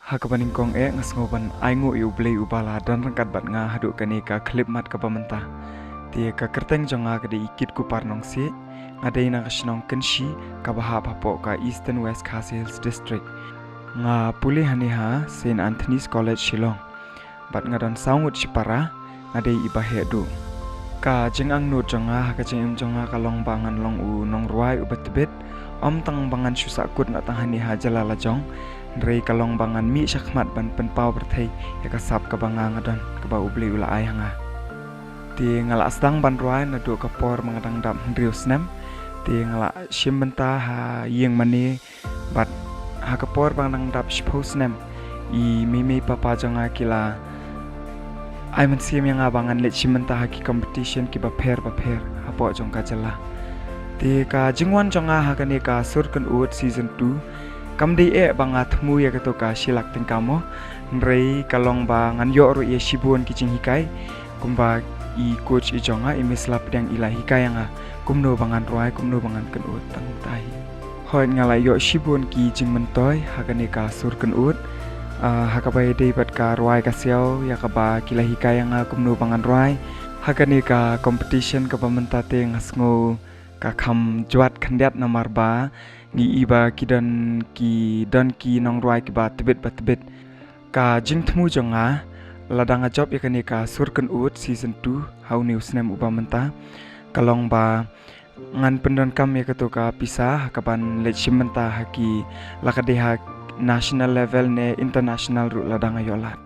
Hakabaning kong ngasngoban aingo iublay ubala dan rangkat bat nga hadu kani ka klip mat ka pamenta. Ti ka kerteng jonga ka di ikit ku parnong si ngadai na kasnong kenshi ka bahap hapo ka Eastern West Khasi Hills District. Nga puli haniha St. Anthony's College Shillong. Bat ngadon saungut sipara ngadai ibahe du. Ka jengang nu jonga ka jengim jonga ka long bangan long u nong ruai ubat tebet om tang bangan susakut na tang haniha jalala jong. Rei kalong bangan mi syakmat ban penpau berthai ya kasap ka banga ngadon ka ba ubli ula ai hanga. Ti ngala asdang ban ruai na do kapor mangadang dam hendrius nem. Ti ngala shimbenta ha yeng mani bat ha kapor bang dap shpos nem I mimi papa jonga kila ai man siam yang abangan let shimbenta ha ki competition ki ba pher hapo jong ka jala. Ti ka jingwan jonga ha kani ka surkan ut season 2 kamdi banga thmu ya kato ka silak ting kamo nrei kalong ba ngan yo ro ye shibun kicing hikai kumba I coach I jonga I mislap yang ila hikai anga kumno bangan ruai kumno bangan kan ut tang tai hoi ngala yo shibun ki jing mentoy hakane ka sur kan ut hakabai dei bat ka ruai ka siao ya ka ba kila hikai anga kumno bangan ruai hakane ka competition ka pamenta te ngasngo ka kham juat khandiat namar ba ngi iba ki don ki nong ruai ki ba tebet ka jing thmu jonga ladanga job yakani ka surkan ut season 2 how news nem ubamenta kalong ba ngan pendon kam yakato ka pisa kaban lechimenta haki lakadeha national level ne international ru ladanga yolat.